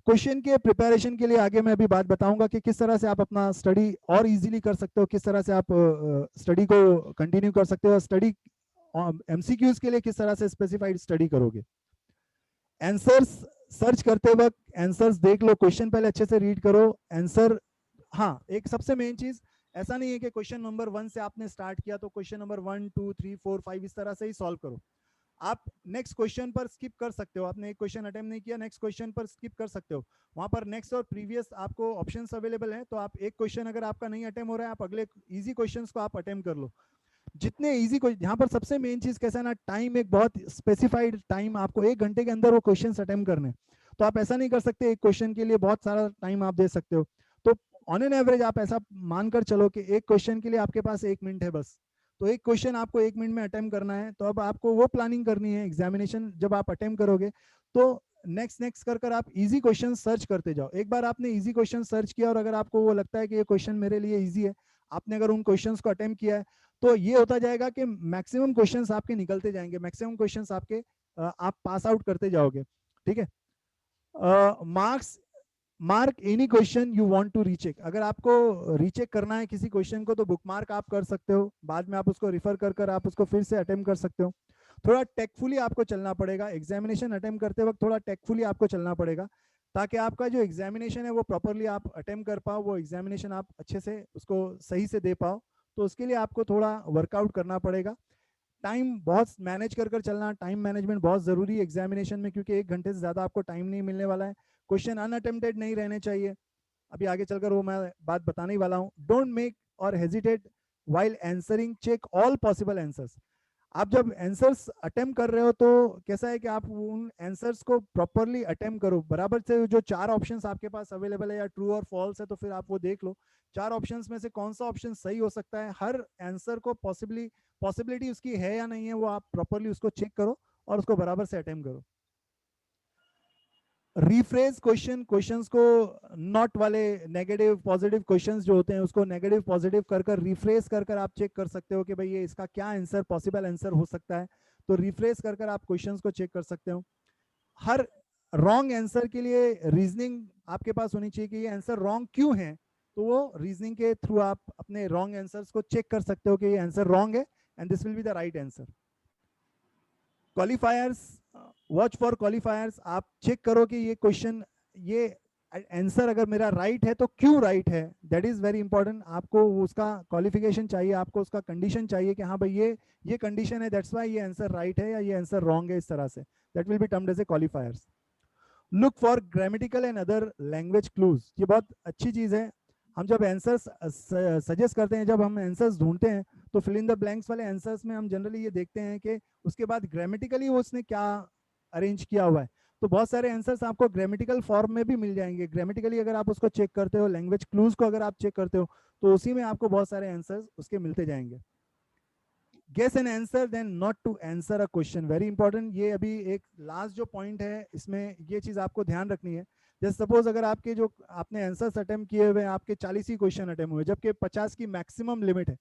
क्वेश्चन के प्रिपरेशन के लिए आगे मैं अभी बात बताऊंगा कि किस तरह से आप अपना स्टडी और इजीली कर सकते हो, किस तरह से आप स्टडी को कंटिन्यू कर सकते हो, स्टडी एमसीक्यूज के लिए किस तरह से स्पेसिफाइड स्टडी करोगे। आंसर्स सर्च करते वक्त आंसर्स देख लो, क्वेश्चन पहले अच्छे से रीड करो, आंसर। हाँ, एक सबसे मेन चीज, ऐसा नहीं है कि क्वेश्चन नंबर 1 से आपने स्टार्ट किया तो क्वेश्चन नंबर 1 2 3 4 5 इस तरह से ही सॉल्व करो। आप नेक्स्ट क्वेश्चन पर स्किप कर सकते हो। आपने एक क्वेश्चन अटेम्प्ट नहीं किया, नेक्स्ट क्वेश्चन पर स्किप कर सकते हो। वहां पर नेक्स्ट और प्रीवियस आपको ऑप्शंस अवेलेबल हैं। तो आप एक क्वेश्चन अगर आपका नहीं अटेम्प्ट हो रहा है, आप अगले इजी क्वेश्चंस को आप अटेम्प्ट कर लो। जितने इजी क्वेश्चन, यहाँ पर सबसे मेन चीज कैसा है ना, टाइम, एक बहुत स्पेसिफाइड टाइम, आपको 1 घंटे के अंदर वो क्वेश्चन अटेम्प्ट करने। तो आप ऐसा नहीं कर सकते एक क्वेश्चन के लिए बहुत सारा टाइम आप दे सकते हो। तो ऑन एन एवरेज आप ऐसा मानकर चलो कि एक क्वेश्चन के लिए आपके पास 1 मिनट है बस। तो एक क्वेश्चन आपको 1 मिनट में अटेम्प्ट करना है। तो अब आपको वो प्लानिंग करनी है, एग्जामिनेशन जब आप अटेम्प्ट करोगे तो नेक्स्ट कर आप इजी क्वेश्चन सर्च करते जाओ। एक बार आपने इजी क्वेश्चन सर्च किया और अगर आपको वो लगता है कि ये क्वेश्चन मेरे लिए इजी है, आपने अगर उन क्वेश्चंस को अटेम्प्ट किया है, तो ये होता जाएगा कि मैक्सिमम क्वेश्चंस आपके निकलते जाएंगे, मैक्सिमम क्वेश्चंस आपके आप पास आउट करते जाओगे। ठीक है। Mark any question you want to recheck. अगर आपको रीचेक करना है किसी क्वेश्चन को तो बुक मार्क आप कर सकते हो, बाद में आप उसको रिफर कर आप उसको फिर से अटेम्प्ट कर सकते हो। थोड़ा टेकफुली आपको चलना पड़ेगा, एग्जामिनेशन अटेम्प्ट करते वक्त थोड़ा टेकफुली आपको चलना पड़ेगा, ताकि आपका जो एग्जामिनेशन है वो प्रॉपरली आप अटेम्प्ट कर पाओ, वो एग्जामिनेशन आप अच्छे से उसको सही से दे पाओ। तो उसके लिए आपको थोड़ा वर्कआउट करना पड़ेगा। टाइम बहुत मैनेज कर चलना, टाइम मैनेजमेंट बहुत जरूरी है एग्जामिनेशन में, क्योंकि 1 घंटे से ज्यादा आपको टाइम नहीं मिलने वाला है। क्वेश्चन अनअटेम्प्टेड नहीं रहने चाहिए, अभी आगे चलकर वो मैं बात बताने वाला हूँ। Don't make or hesitate while answering, check all possible answers. आप जब आंसर्स अटेम्प्ट कर रहे हो तो कैसा है कि आप उन आंसर्स को प्रॉपरली अटेम्प्ट करो, बराबर से जो 4 ऑप्शंस आपके पास अवेलेबल है या ट्रू और फॉल्स है तो फिर आप वो देख लो 4 ऑप्शंस में से कौन सा ऑप्शन सही हो सकता है। हर आंसर को पॉसिबिलिटी उसकी है या नहीं है वो आप प्रॉपरली उसको चेक करो और उसको बराबर से अटेम्प्ट करो। रिफ्रेज क्वेश्चंस को नॉट वाले नेगेटिव पॉजिटिव क्वेश्चंस जो होते हैं उसको नेगेटिव पॉजिटिव कर रिफ्रेज कर आप चेक कर सकते हो कि भाई ये इसका क्या आंसर पॉसिबल आंसर हो सकता है। तो रिफ्रेज कर आप क्वेश्चंस को चेक कर सकते हो। हर रॉन्ग आंसर के लिए रीजनिंग आपके पास होनी चाहिए कि ये आंसर रॉन्ग क्यों है, तो वो रीजनिंग के थ्रू आप अपने रॉन्ग आंसर्स को चेक कर सकते हो कि ये आंसर रॉन्ग है and this will be the right answer. क्वालिफायर्स, watch for क्वालिफायर्स, आप चेक करो कि ये क्वेश्चन, ये आंसर अगर मेरा राइट है तो क्यों राइट है, दैट इज वेरी इंपॉर्टेंट। आपको उसका क्वालिफिकेशन चाहिए, आपको उसका कंडीशन चाहिए कि हाँ भाई ये कंडीशन है दैट्स व्हाई ये आंसर राइट है या ये आंसर रॉन्ग है, इस तरह से that will be termed as a qualifiers. Look for grammatical and other language clues, ये बहुत अच्छी चीज है। हम जब आंसर्स सजेस्ट करते हैं, जब हम आंसर्स ढूंढते हैं तो फिल इन द ब्लैंक्स वाले आंसर्स में हम जनरली ये देखते हैं कि उसके बाद ग्रामेटिकली वो उसने क्या अरेंज किया हुआ है। तो बहुत सारे आंसर्स आपको ग्रामेटिकल फॉर्म में भी मिल जाएंगे। ग्रामेटिकली अगर आप उसको चेक करते हो, लैंग्वेज क्लूज को अगर आप चेक करते हो तो उसी में आपको बहुत सारे आंसर्स उसके मिलते जाएंगे। Guess an answer then not to answer a question, very important. ये अभी एक लास्ट जो पॉइंट है इसमें ये चीज आपको ध्यान रखनी है। जैसे सपोज अगर आपके जो आपने आंसर्स अटेम्प्ट किए हुए आपके 40 ही क्वेश्चन अटेम्प्ट हुए जबकि 50 की मैक्सिमम लिमिट है,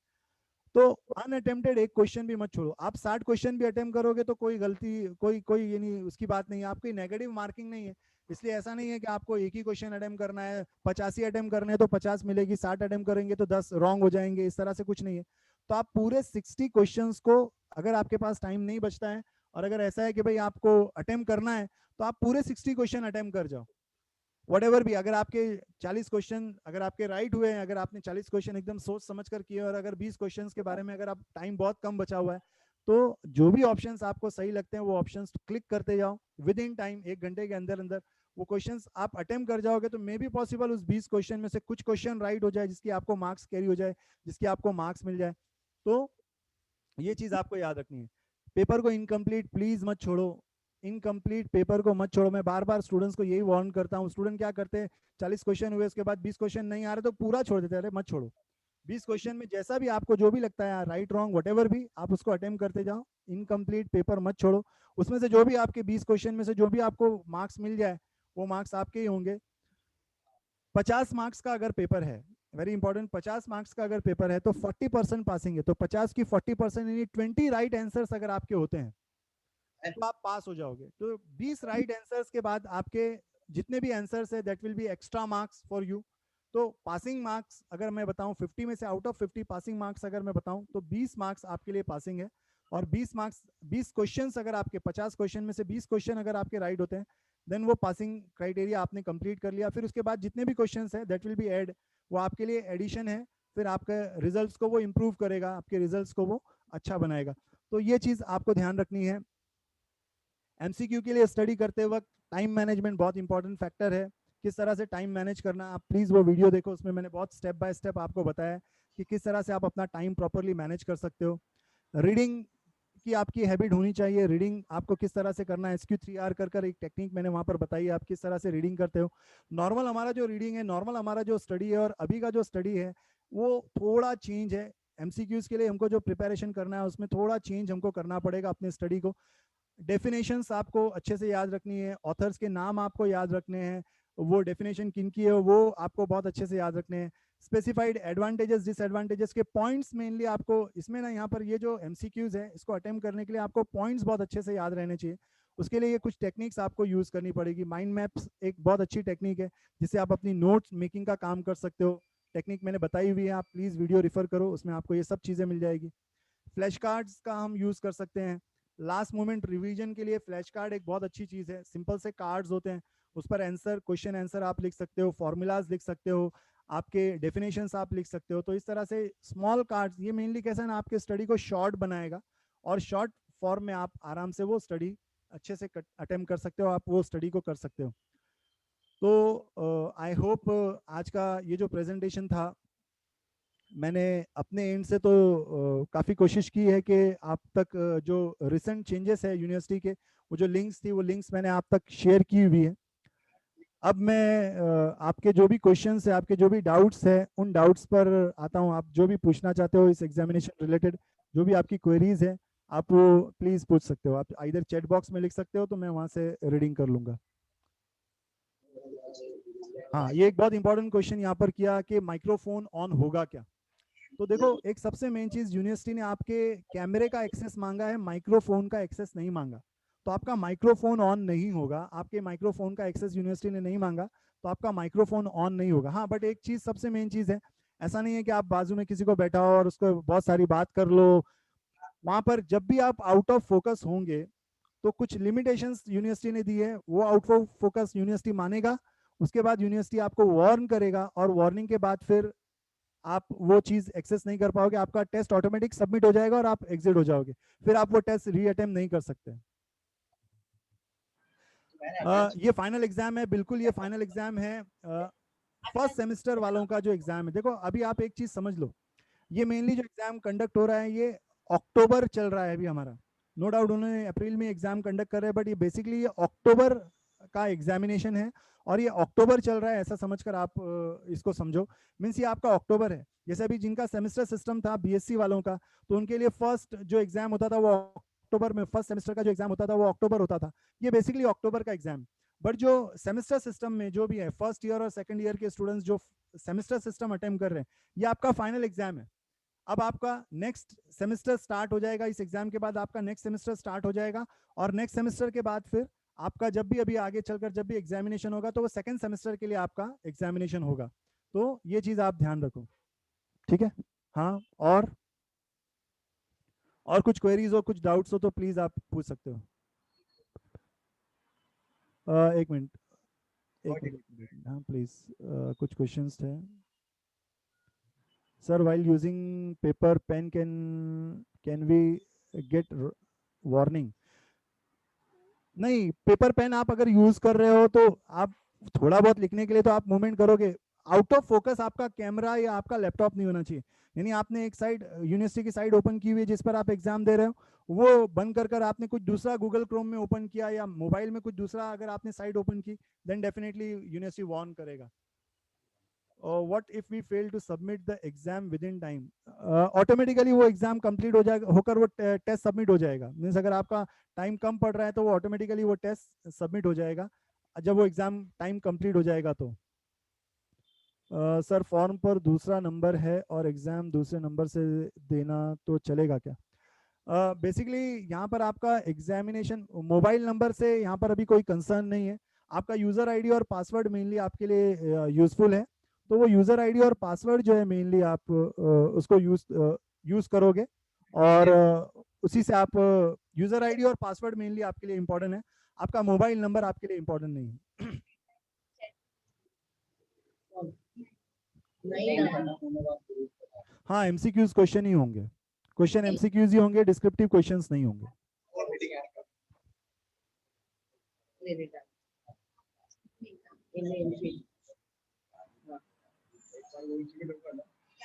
तो अनअटेम्प्टेड एक क्वेश्चन भी मत छोड़ो। आप 60 क्वेश्चन भी अटेम्प्ट करोगे तो कोई गलती कोई ये नहीं, उसकी बात नहीं है, आपकी नेगेटिव मार्किंग नहीं है। इसलिए ऐसा नहीं है कि आपको एक ही क्वेश्चन अटेम्प्ट करना है, 85 अटेम्प्ट करने हैं तो 50 मिलेगी, 60 अटेम्प्ट करेंगे तो 10 रॉन्ग हो जाएंगे, इस तरह से कुछ नहीं है। तो आप पूरे 60 क्वेश्चंस को, अगर आपके पास टाइम नहीं बचता है और अगर ऐसा है कि भाई आपको अटेम्प्ट करना है तो आप पूरे 60 क्वेश्चन अटेम्प्ट कर जाओ। व्हाटएवर भी, अगर आपके 40 क्वेश्चन अगर आपके राइट हुए हैं, अगर आपने 40 क्वेश्चन एकदम सोच समझ कर किए और अगर 20 क्वेश्चंस के बारे में अगर आप टाइम बहुत कम बचा हुआ है तो जो भी ऑप्शंस आपको सही लगते हैं वो ऑप्शंस क्लिक करते जाओ। विद इन टाइम 1 घंटे के अंदर अंदर वो क्वेश्चंस आप अटेम्प्ट कर जाओगे तो मे बी पॉसिबल उस 20 क्वेश्चन में से कुछ क्वेश्चन राइट हो जाए जिसकी आपको मार्क्स कैरी हो जाए, जिसकी आपको मार्क्स मिल जाए। तो ये चीज आपको याद रखनी है। पेपर को इनकम्प्लीट प्लीज मत छोड़ो, इनकम्प्लीट पेपर को मत छोड़ो। मैं बार बार स्टूडेंट्स को यही वार्न करता हूँ। स्टूडेंट क्या करते हैं, 40 क्वेश्चन हुए उसके बाद 20 क्वेश्चन नहीं आ रहे तो पूरा छोड़ देते हैं। अरे मत छोड़ो, 20 क्वेश्चन में जैसा भी आपको जो भी लगता है राइट रॉन्ग व्हाटएवर भी आप उसको अटेम्प्ट करते जाओ, इनकम्प्लीट पेपर मत छोड़ो। उसमें से जो भी आपके 20 क्वेश्चन में से जो भी आपको मार्क्स मिल जाए वो मार्क्स आपके ही होंगे। 50 मार्क्स का अगर पेपर है, वेरी इंपॉर्टेंट, 50 मार्क्स का अगर पेपर है तो 40% पासिंग है, तो 50 की 40% यानी 20 राइट आंसर्स अगर आपके होते हैं तो आप पास हो जाओगे। तो 20 राइट आंसर्स के बाद आपके जितने भी आंसर्स है that will B extra marks for you. तो पासिंग मार्क्स अगर मैं बताऊं 50 में से आउट ऑफ 50 पासिंग मार्क्स अगर मैं बताऊं तो 20 मार्क्स आपके लिए पासिंग है। और 20 मार्क्स 20 क्वेश्चंस अगर आपके 50 क्वेश्चन में से 20 क्वेश्चन अगर आपके राइट होते हैं देन वो पासिंग क्राइटेरिया आपने कंप्लीट कर लिया। फिर उसके बाद जितने भी क्वेश्चंस है दैट विल बी ऐड, वो आपके लिए एडिशन है, फिर आपके रिजल्ट्स को वो इम्प्रूव करेगा, आपके रिजल्ट्स को वो अच्छा बनाएगा। तो ये चीज आपको ध्यान रखनी है। एमसीक्यू के लिए स्टडी करते वक्त टाइम मैनेजमेंट बहुत इंपॉर्टेंट फैक्टर है। किस तरह से टाइम मैनेज करना, आप प्लीज वो वीडियो देखो, उसमें मैंने बहुत स्टेप बाय स्टेप आपको बताया कि किस तरह से आप अपना टाइम प्रॉपरली मैनेज कर सकते हो। रीडिंग की आपकी हैबिट होनी चाहिए, रीडिंग आपको किस तरह से करना है, SQ3R कर एक टेक्निक मैंने वहां पर बताई है, आप किस तरह से रीडिंग करते हो। नॉर्मल हमारा जो रीडिंग है, नॉर्मल हमारा जो स्टडी है और अभी का जो स्टडी है वो थोड़ा चेंज है। एमसीक्यूज के लिए हमको जो प्रिपरेशन करना है उसमें थोड़ा चेंज हमको करना पड़ेगा अपने स्टडी को। डेफिनेशंस आपको अच्छे से याद रखनी है, ऑथर्स के नाम आपको याद रखने हैं, वो डेफिनेशन किन की है वो आपको बहुत अच्छे से याद रखने हैं। स्पेसिफाइड एडवांटेजेस डिसएडवांटेजेस के पॉइंट्स मेनली आपको इसमें ना, यहाँ पर ये जो एमसीक्यूज है इसको अटेम्प्ट करने के लिए आपको पॉइंट्स बहुत अच्छे से याद रहने चाहिए। उसके लिए ये कुछ टेक्निक्स आपको यूज करनी पड़ेगी। माइंड मैप्स एक बहुत अच्छी टेक्निक है जिससे आप अपनी नोट्स मेकिंग का काम कर सकते हो। टेक्निक मैंने बताई हुई है, आप प्लीज वीडियो रिफर करो, उसमें आपको ये सब चीजें मिल जाएगी। फ्लैश कार्ड्स का हम यूज कर सकते हैं लास्ट मोमेंट रिवीजन के लिए। फ्लैश कार्ड एक बहुत अच्छी चीज है, सिंपल से कार्ड्स होते हैं, उस पर आंसर क्वेश्चन आंसर आप लिख सकते हो, फॉर्मूलाज लिख सकते हो, आपके डेफिनेशंस आप लिख सकते हो। तो इस तरह से स्मॉल कार्ड्स, ये मेनली कैसा है ना, आपके स्टडी को शॉर्ट बनाएगा और शॉर्ट फॉर्म में आप आराम से वो स्टडी अच्छे से अटेम्प्ट कर सकते हो, आप वो स्टडी को कर सकते हो। तो आई होप आज का ये जो प्रेजेंटेशन था मैंने अपने एंड से तो काफ़ी कोशिश की है कि आप तक जो रिसेंट चेंजेस है यूनिवर्सिटी के, वो जो लिंक्स थी वो लिंक्स मैंने आप तक शेयर की हुई है। अब मैं आपके जो भी क्वेश्चंस है, आपके जो भी डाउट्स है, उन डाउट्स पर आता हूँ। आप जो भी पूछना चाहते हो इस एग्जामिनेशन रिलेटेड, जो भी आपकी क्वेरीज है आप वो प्लीज पूछ सकते हो। आप इधर चैट बॉक्स में लिख सकते हो तो मैं वहां से रीडिंग कर लूंगा। हाँ, ये एक बहुत इंपॉर्टेंट क्वेश्चन यहाँ पर किया कि माइक्रोफोन ऑन होगा क्या। तो देखो, एक सबसे मेन चीज, यूनिवर्सिटी ने आपके कैमरे का एक्सेस मांगा है, माइक्रोफोन का एक्सेस नहीं मांगा। तो आपका माइक्रोफोन ऑन नहीं होगा, आपके माइक्रोफोन का एक्सेस यूनिवर्सिटी ने नहीं मांगा तो आपका माइक्रोफोन ऑन नहीं होगा। हाँ, बट एक चीज सबसे मेन चीज है, ऐसा नहीं है कि आप बाजू में किसी को बैठाओ और उसको बहुत सारी बात कर लो। वहां पर जब भी आप आउट ऑफ फोकस होंगे तो कुछ लिमिटेशंस यूनिवर्सिटी ने दी है, वो आउट ऑफ फोकस यूनिवर्सिटी मानेगा। उसके बाद यूनिवर्सिटी आपको वार्न करेगा और वार्निंग के बाद फिर आप वो चीज एक्सेस नहीं कर पाओगे, आपका टेस्ट ऑटोमेटिक सबमिट हो जाएगा और आप एग्जिट हो जाओगे, फिर आप वो टेस्ट रीअटेम्प्ट नहीं कर सकते। ये फाइनल एग्जाम है, बिल्कुल ये फाइनल एग्जाम है। फर्स्ट सेमेस्टर वालों का जो एग्जाम है, देखो अभी आप एक चीज समझ लो, ये मेनली जो एग्जाम कंडक्ट हो रहा है ये अक्टूबर चल रहा है अभी हमारा। नो डाउट उन्होंने अप्रैल में एग्जाम कंडक्ट कर रहे हैं, बट ये बेसिकली ये अक्टूबर का एग्जामिनेशन है और ये अक्टूबर चल रहा है ऐसा समझकर आप इसको समझो। मीन्स ये आपका अक्टूबर है। जैसे अभी जिनका सेमेस्टर सिस्टम था बीएससी वालों का, तो उनके लिए फर्स्ट जो एग्जाम होता था वो अक्टूबर में, फर्स्ट सेमेस्टर का जो एग्जाम होता था वो अक्टूबर होता था। ये बेसिकली अक्टूबर का एग्जाम। बट जो सेमेस्टर सिस्टम में जो भी है, फर्स्ट ईयर और सेकंड ईयर के स्टूडेंट्स जो सेमेस्टर सिस्टम अटेम्प्ट कर रहे हैं, ये आपका फाइनल एग्जाम है। अब आपका नेक्स्ट सेमेस्टर स्टार्ट हो जाएगा, इस एग्जाम के बाद आपका नेक्स्ट सेमेस्टर स्टार्ट हो जाएगा और नेक्स्ट सेमेस्टर के बाद फिर आपका जब भी अभी आगे चलकर जब भी एग्जामिनेशन होगा तो वो सेकंड सेमेस्टर के लिए आपका एग्जामिनेशन होगा। तो ये चीज आप ध्यान रखो, ठीक है। हाँ, और कुछ क्वेरीज हो, कुछ डाउट्स हो तो प्लीज आप पूछ सकते हो। एक मिनट, हाँ प्लीज, कुछ क्वेश्चंस थे। Sir, while using paper pen can we get warning? नहीं, पेपर पेन आप अगर यूज कर रहे हो तो आप थोड़ा बहुत लिखने के लिए तो आप मूवमेंट करोगे। आउट ऑफ फोकस आपका कैमरा या आपका लैपटॉप नहीं होना चाहिए। यानी आपने एक साइड यूनिवर्सिटी की साइड ओपन की हुई है जिस पर आप एग्जाम दे रहे हो, वो बंद कर आपने कुछ दूसरा गूगल क्रोम में ओपन किया या मोबाइल में कुछ दूसरा अगर आपने साइड ओपन की, देन डेफिनेटली यूनिवर्सिटी वार्न करेगा। What if we fail to submit the exam within time, automatically वो एग्जाम कंप्लीट हो जाएगा, होकर वो टेस्ट सबमिट हो जाएगा। मीन्स अगर आपका टाइम कम पड़ रहा है तो वो ऑटोमेटिकली वो टेस्ट सबमिट हो जाएगा जब वो एग्जाम टाइम कंप्लीट हो जाएगा। तो सर फॉर्म पर दूसरा नंबर है और एग्जाम दूसरे नंबर से देना तो चलेगा क्या? बेसिकली यहाँ पर आपका एग्जामिनेशन मोबाइल नंबर से यहाँ पर अभी कोई कंसर्न नहीं है। आपका यूजर आईडी और पासवर्ड मेनली आपके लिए यूजफुल है, तो वो यूजर आईडी और पासवर्ड जो है मेनली आप उसको यूज करोगे और उसी से आप यूजर आईडी और पासवर्ड मेनली आपके लिए इंपॉर्टेंट है, आपका मोबाइल नंबर आपके लिए इंपॉर्टेंट नहीं है। हाँ एमसीक्यूज क्वेश्चन ही होंगे, क्वेश्चन एमसीक्यूज ही होंगे, डिस्क्रिप्टिव क्वेश्चंस नहीं होंगे।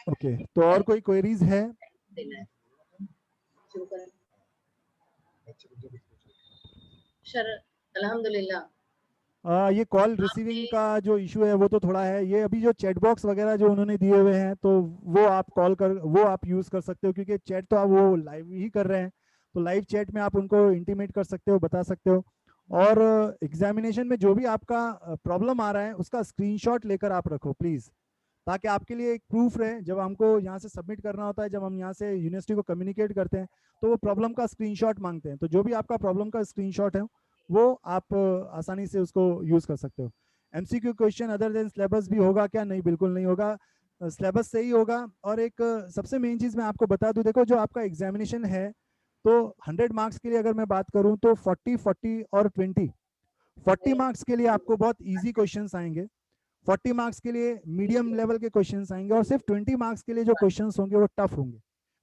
ओके तो और कोई क्वेरीज है? सर अल्हम्दुलिल्लाह ये कॉल रिसीविंग का जो इशू है वो तो थोड़ा है, ये अभी जो चैट बॉक्स वगैरह जो उन्होंने दिए हुए हैं तो वो आप वो आप यूज कर सकते हो, क्योंकि चैट तो आप वो लाइव ही कर रहे हैं, तो लाइव चैट में आप उनको इंटीमेट कर सकते हो, बता सकते हो। और एग्जामिनेशन में जो भी आपका प्रॉब्लम आ रहा है उसका स्क्रीनशॉट लेकर आप रखो प्लीज, ताकि आपके लिए एक प्रूफ रहे जब हमको यहाँ से सबमिट करना होता है, जब हम यहाँ से यूनिवर्सिटी को कम्युनिकेट करते हैं तो वो प्रॉब्लम का स्क्रीनशॉट मांगते हैं, तो जो भी आपका प्रॉब्लम का स्क्रीनशॉट है वो आप आसानी से उसको यूज कर सकते हो। MCQ question other than syllabus भी होगा क्या? नहीं, बिल्कुल नहीं होगा, सिलेबस से ही होगा। और एक सबसे मेन चीज मैं आपको बता दूं, देखो जो आपका एग्जामिनेशन है तो 100 मार्क्स के लिए अगर मैं बात करूं तो 40 40 और 20, 40 मार्क्स के लिए आपको बहुत इजी क्वेश्चंस आएंगे, 40 मार्क्स के लिए मीडियम लेवल के क्वेश्चंस आएंगे और सिर्फ 20 मार्क्स के लिए जो क्वेश्चंस होंगे वो टफ होंगे।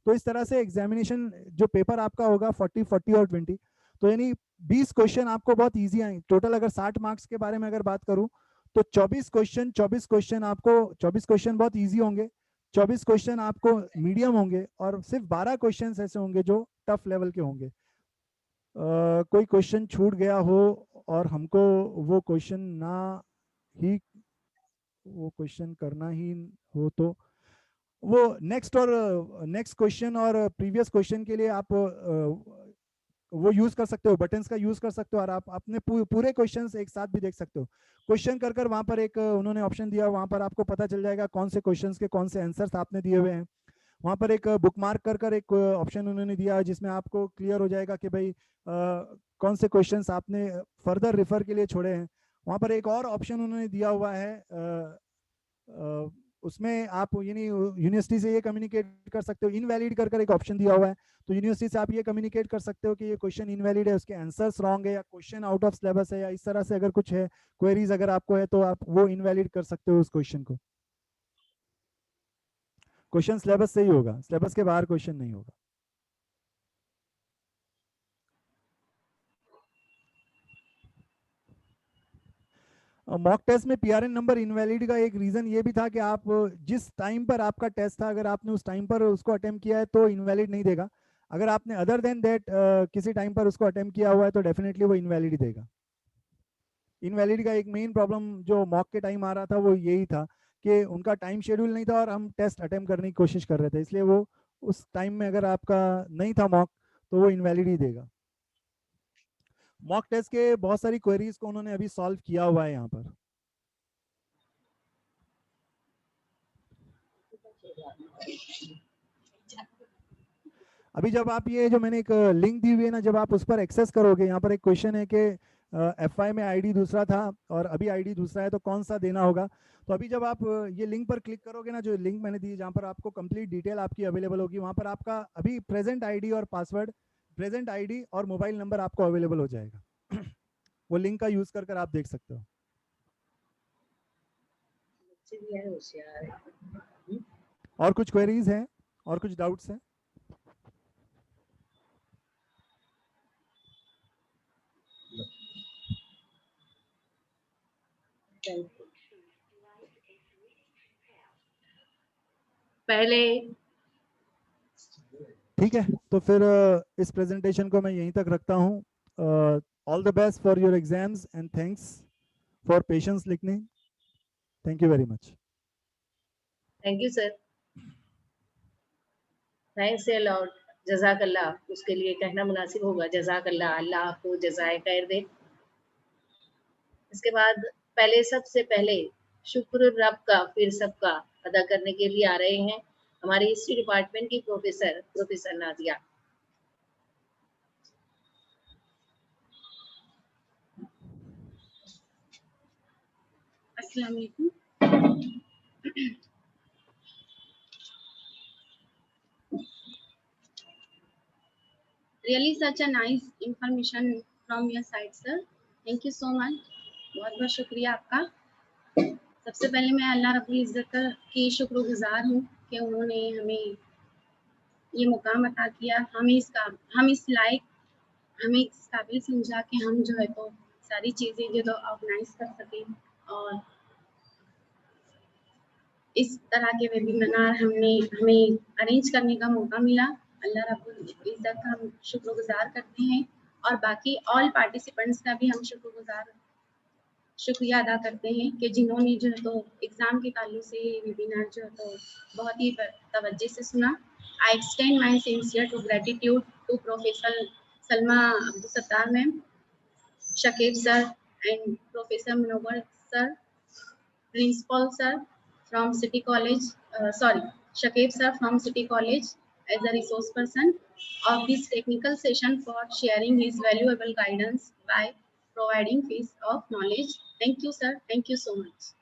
तो इस तरह से एग्जामिनेशन जो पेपर आपका होगा 40 40 और 20, तो यानी 20 क्वेश्चन आपको बहुत इजी आएंगे। टोटल अगर 60 मार्क्स के बारे में अगर बात करूं तो 24 क्वेश्चन आपको 24 क्वेश्चन बहुत इजी होंगे, 24 क्वेश्चन आपको मीडियम होंगे और सिर्फ 12 क्वेश्चन ऐसे होंगे जो टफ लेवल के होंगे। कोई क्वेश्चन छूट गया हो और हमको वो क्वेश्चन ना ही वो क्वेश्चन करना ही हो तो वो नेक्स्ट क्वेश्चन और प्रीवियस क्वेश्चन के लिए आप वो यूज कर सकते हो, बटन्स का यूज कर सकते हो और आप अपने पूरे क्वेश्चंस एक साथ भी देख सकते हो। क्वेश्चन कर वहां पर एक उन्होंने ऑप्शन दिया, वहां पर आपको पता चल जाएगा कौन से क्वेश्चंस के कौन से आंसर्स आपने दिए हुए हैं। वहां पर एक बुक मार्क कर एक ऑप्शन उन्होंने दिया जिसमें आपको क्लियर हो जाएगा कि भाई कौन से क्वेश्चंस आपने फर्दर रेफर के लिए छोड़े हैं। वहां पर एक और ऑप्शन उन्होंने दिया हुआ है, उसमें आप यूनिवर्सिटी से ये कम्युनिकेट कर सकते हो, इनवैलिड कर एक ऑप्शन दिया हुआ है, तो यूनिवर्सिटी से आप ये कम्युनिकेट कर सकते हो कि ये क्वेश्चन इनवैलिड है, उसके आंसर्स रॉन्ग है या क्वेश्चन आउट ऑफ सिलेबस है या इस तरह से अगर कुछ है क्वेरीज अगर आपको है तो आप वो इनवैलिड कर सकते हो उस क्वेश्चन को। क्वेश्चन सिलेबस से ही होगा, सिलेबस के बाहर क्वेश्चन नहीं होगा। मॉक टेस्ट में पीआरएन नंबर इनवैलिड का एक रीजन ये भी था कि आप जिस टाइम पर आपका टेस्ट था अगर आपने उस टाइम पर उसको अटेम्प्ट किया है तो इनवैलिड नहीं देगा, अगर आपने अदर देन दैट किसी टाइम पर उसको अटेम्प्ट किया हुआ है तो डेफिनेटली वो इनवैलिड देगा। इनवैलिड का एक मेन प्रॉब्लम जो मॉक के टाइम आ रहा था वो यही था कि उनका टाइम शेड्यूल नहीं था और हम टेस्ट अटेम्प्ट करने की कोशिश कर रहे थे, इसलिए वो उस टाइम में अगर आपका नहीं था मॉक तो वो इनवैलिड ही देगा। मॉक टेस्ट के बहुत सारी क्वेरीज को उन्होंने अभी सॉल्व किया हुआ है यहाँ पर। अभी जब आप ये जो मैंने एक लिंक दी हुई है ना, जब आप उस पर एक्सेस करोगे, यहाँ पर एक क्वेश्चन है कि एफआई में आईडी दूसरा था और अभी आईडी दूसरा है तो कौन सा देना होगा। तो अभी जब आप ये लिंक पर क्लिक करोगे ना, जो लिंक मैंने दी जहाँ पर आपको कंप्लीट डिटेल आपकी अवेलेबल होगी, वहाँ पर आपका अभी प्रेजेंट आईडी और पासवर्ड, प्रेजेंट आईडी और मोबाइल नंबर आपको अवेलेबल हो जाएगा। वो लिंक का यूज कर आप देख सकते हो। और कुछ क्वेरीज हैं और कुछ डाउट्स हैं? पहले ठीक है, तो फिर इस प्रेजेंटेशन को मैं यहीं तक रखता हूँ। All the best for your exams and thanks for patience लिखने। Thank you very much. Thank you sir. Thanks a lot, जज़ाकल्लाह, उसके लिए कहना मुनासिब होगा जज़ाकल्लाह, अल्लाह आपको जज़ाए खैर दे। इसके बाद पहले सबसे पहले शुक्र रब का फिर सबका अदा करने के लिए आ रहे हैं हमारे हिस्ट्री डिपार्टमेंट की प्रोफेसर नाजिया। अस्सलाम वालेकुम। Really such a nice information from your side, sir. Thank you so much. बहुत बहुत शुक्रिया आपका। सबसे पहले मैं अल्लाह रब्बुल इज़्ज़त की शुक्रगुजार हूँ कि उन्होंने हमें ये मुकाम अता किया, हमें इस काबिल समझा कि हम जो है तो सारी चीज़ें जो तो ऑर्गेनाइज कर सकें, और इस तरह के वेबिनार हमें अरेंज करने का मौका मिला। अल्लाह रब्बुल इज़्ज़त का हम शुक्रगुजार करते हैं, और बाकी ऑल पार्टिसिपेंट्स का भी हम शुक्रिया अदा करते हैं कि जिन्होंने जो है तो एग्ज़ाम के ताल्लुक से ये वेबिनार जो है तो बहुत ही तवज्जो से सुना। I extend my sincere to gratitude to professor Salma Abdul Sattar ma'am, Shakib sir and professor Manowar sir, principal sir from City College, Shakib sir from City College as a resource person of this technical session for sharing his valuable guidance by providing piece of knowledge. Thank you, sir. Thank you so much.